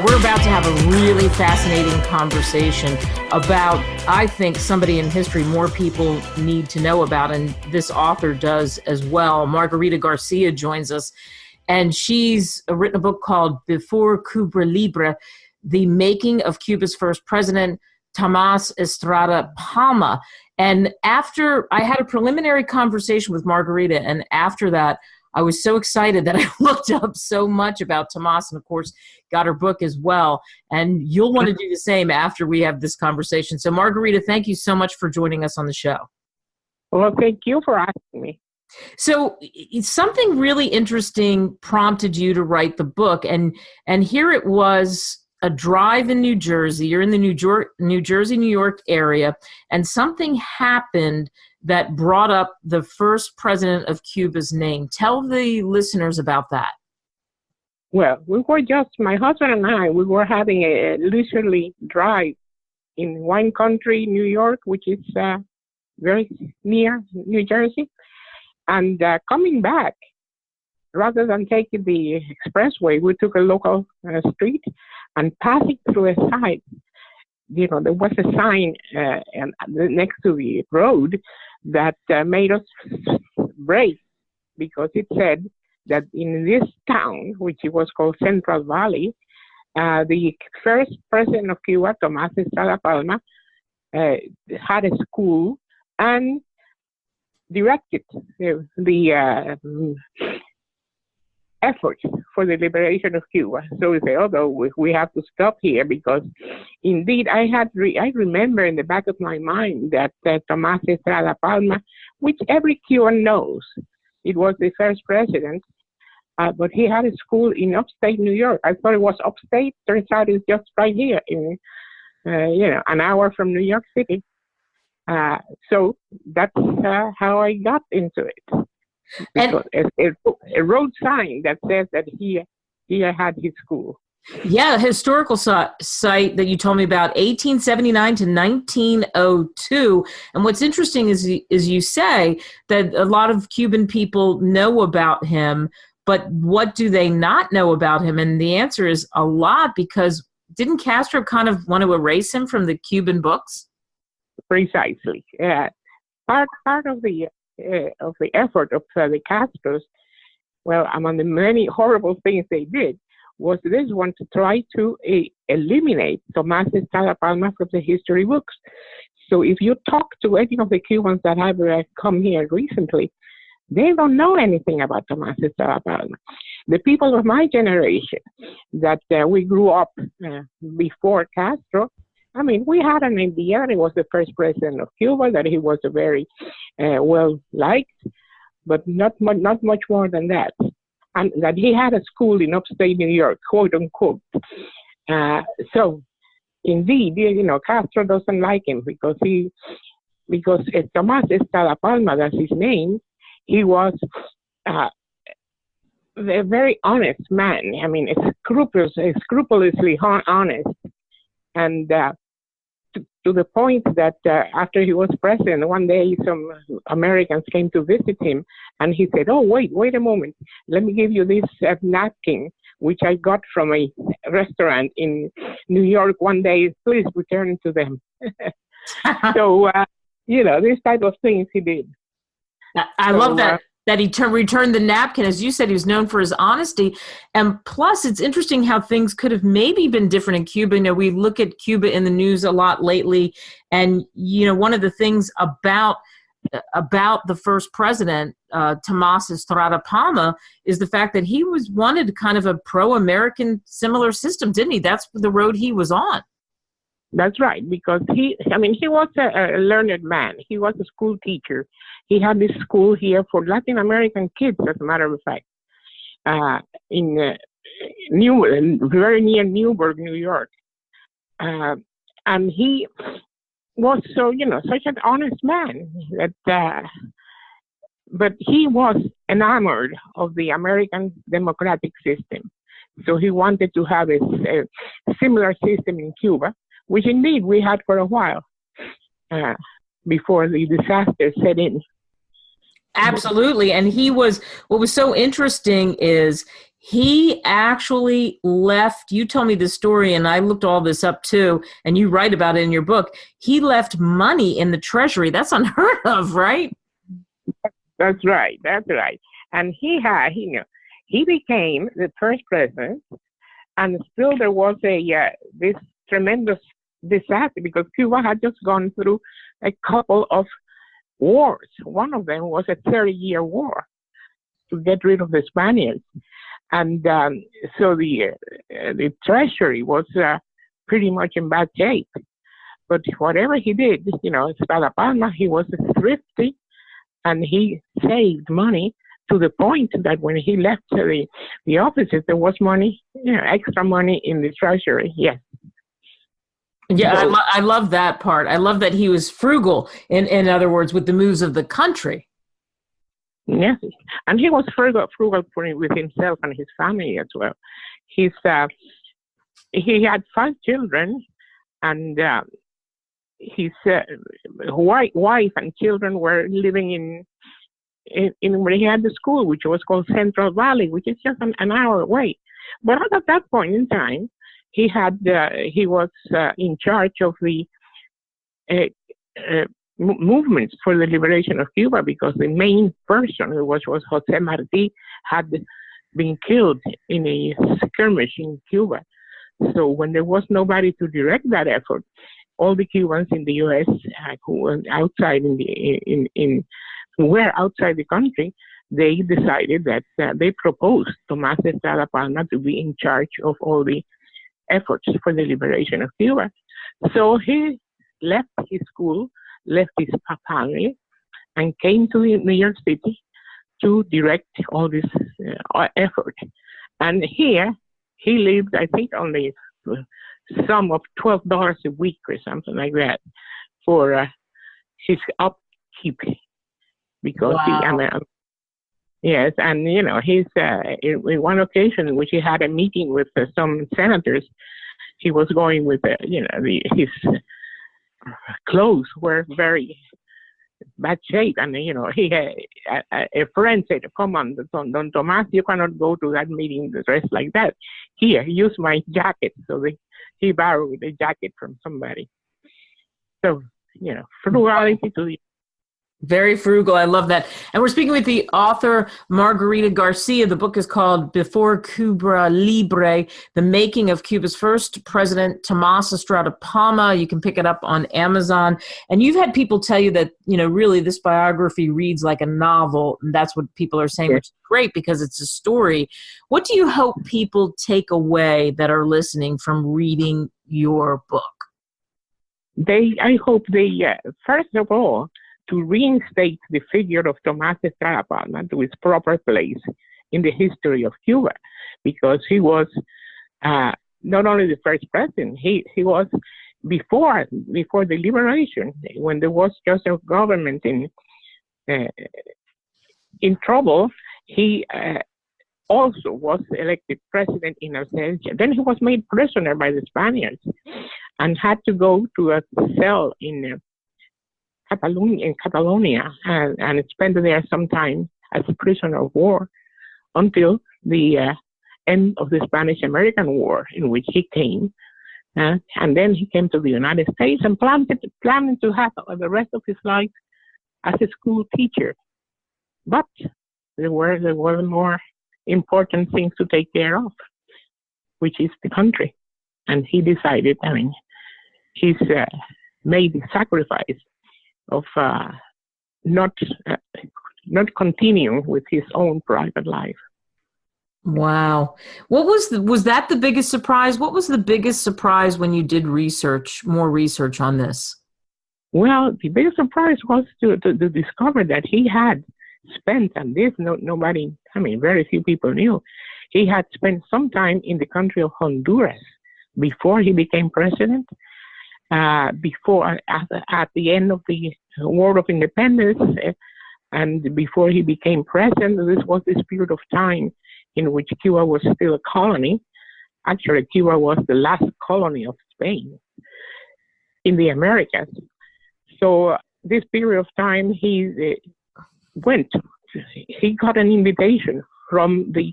we're about to have a really fascinating conversation about, I think, somebody in history more people need to know about, and this author does as well. Margarita Garcia joins us, and she's written a book called Before Cuba Libre, The Making of Cuba's First President, Tomás Estrada Palma. And after I had a preliminary conversation with Margarita, and after that, I was so excited that I looked up so much about Tomás and, of course, got her book as well. And you'll want to do the same after we have this conversation. So, Margarita, thank you so much for joining us on the show. Well, thank you for asking me. So something really interesting prompted you to write the book. And here it was, a drive in New Jersey. You're in the New Jersey, New York area, and something happened that brought up the first president of Cuba's name. Tell the listeners about that. Well, my husband and I, we were having a leisurely drive in wine country, New York, which is very near New Jersey. And coming back, rather than taking the expressway, we took a local street, and passing through a side, there was a sign next to the road that made us brave, because it said that in this town, which it was called Central Valley, the first president of Cuba, Tomás Estrada Palma, had a school and directed the efforts for the liberation of Cuba. So we say, although we have to stop here, because indeed I remember in the back of my mind that Tomás Estrada Palma, which every Cuban knows, it was the first president, but he had a school in upstate New York. I thought it was upstate. Turns out it's just right here, in an hour from New York City. So that's how I got into it. And a road sign that says that he had his school. Yeah, a historical site that you told me about, 1879 to 1902. And what's interesting is you say that a lot of Cuban people know about him, but what do they not know about him? And the answer is a lot, because didn't Castro kind of want to erase him from the Cuban books? Precisely. Part of the effort of the Castros, well, among the many horrible things they did, was this one to try to eliminate Tomás Estrada Palma from the history books. So if you talk to any of the Cubans that have come here recently, they don't know anything about Tomás Estrada Palma. The people of my generation that we grew up before Castro, I mean, we had an idea that he was the first president of Cuba, that he was a very well-liked, but not much more than that. And that he had a school in upstate New York, quote unquote. So, indeed, Castro doesn't like him because Tomás Estrada Palma, that's his name, he was a very honest man. I mean, scrupulously honest. And to the point that after he was president, one day some Americans came to visit him, and he said, "Oh, wait a moment. Let me give you this napkin, which I got from a restaurant in New York one day. Please return to them." So, this type of things he did. I love that. That he returned the napkin. As you said, he was known for his honesty. And plus, it's interesting how things could have maybe been different in Cuba. We look at Cuba in the news a lot lately. And, one of the things about the first president, Tomás Estrada Palma, is the fact that he wanted kind of a pro-American similar system, didn't he? That's the road he was on. That's right, because he was a learned man. He was a school teacher. He had this school here for Latin American kids, as a matter of fact, in very near Newburgh, New York. And he was such an honest man that, but he was enamored of the American democratic system. So he wanted to have a similar system in Cuba, which indeed we had for a while before the disaster set in. Absolutely. And what was so interesting is He actually left, you told me this story and I looked all this up too, and you write about it in your book. He left money in the treasury. That's unheard of, right? That's right. That's right. And he became the first president, and still there was this tremendous disaster because Cuba had just gone through a couple of wars. One of them was a 30-year war to get rid of the Spaniards. And so the treasury was pretty much in bad shape. But whatever he did, Estrada Palma, he was thrifty, and he saved money to the point that when he left the offices, there was money, extra money in the treasury. Yes. Yeah, I love that part. I love that he was frugal, in other words, with the moves of the country. Yes, and he was frugal with himself and his family as well. He had 5 children, and his wife and children were living in where he had the school, which was called Central Valley, which is just an hour away. But at that point in time, he was in charge of the movements for the liberation of Cuba, because the main person, who was Jose Marti, had been killed in a skirmish in Cuba. So when there was nobody to direct that effort, all the Cubans in the U.S. Who were outside who were outside the country, they decided that they proposed Tomás Estrada Palma to be in charge of all the efforts for the liberation of Cuba. So he left his school, left his family, and came to New York City to direct all this effort. And here he lived, I think, on the sum of $12 a week or something like that for his upkeep, because wow. Yes, and he's in one occasion in which he had a meeting with some senators. He was going with his clothes were very bad shape, and he had a friend said, "Come on, Don Tomás, you cannot go to that meeting dressed like that. Here, use my jacket." So he borrowed a jacket from somebody. So frugality to the Very frugal. I love that. And we're speaking with the author, Margarita Garcia. The book is called Before Cuba Libre, The Making of Cuba's First President, Tomás Estrada Palma. You can pick it up on Amazon. And you've had people tell you that, really this biography reads like a novel. And that's what people are saying, which is great because it's a story. What do you hope people take away that are listening from reading your book? I hope they, first of all, to reinstate the figure of Tomás Estrada Palma to its proper place in the history of Cuba, because he was not only the first president, he was before the liberation, when there was just a government in trouble. He also was elected president in absentia. Then he was made prisoner by the Spaniards and had to go to a cell in Catalonia, and spent there some time as a prisoner of war until the end of the Spanish-American War, in which he came. And then he came to the United States and planning to have the rest of his life as a school teacher. But there were more important things to take care of, which is the country. And he decided, he's made the sacrifice of not continuing with his own private life. Wow. What was that the biggest surprise? What was the biggest surprise when you did more research on this? Well, the biggest surprise was to discover that he had spent, and this nobody, very few people knew, he had spent some time in the country of Honduras before he became president. At the end of the War of Independence, and before he became president, this was this period of time in which Cuba was still a colony. Actually, Cuba was the last colony of Spain in the Americas. So this period of time, he got an invitation from the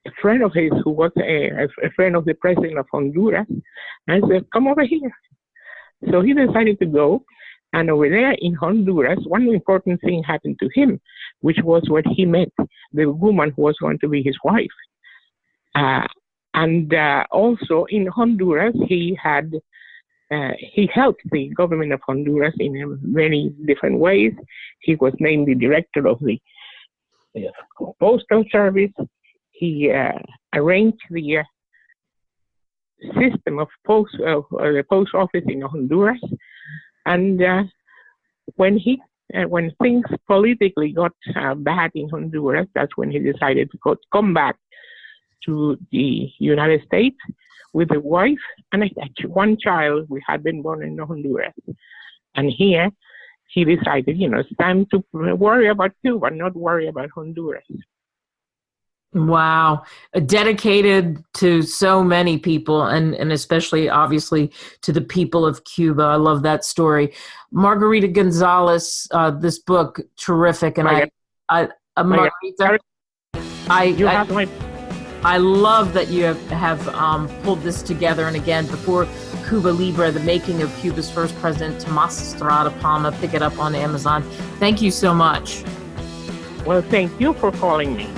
a friend of his who was a friend of the president of Honduras, and said, come over here. So he decided to go. And over there in Honduras, one important thing happened to him, which was when he met the woman who was going to be his wife. And also in Honduras, he helped the government of Honduras in many different ways. He was named the director of the postal service. He arranged the system of the post office in Honduras. And when things politically got bad in Honduras, that's when he decided to come back to the United States with a wife and one child who had been born in Honduras. And here he decided, it's time to worry about Cuba, not worry about Honduras. Wow. Dedicated to so many people and especially obviously to the people of Cuba. I love that story. Margarita Gonzalez, this book, terrific. And Margarita, I love that you have pulled this together. And again, before Cuba Libre, the making of Cuba's first president, Tomás Estrada Palma. Pick it up on Amazon. Thank you so much. Well, thank you for calling me.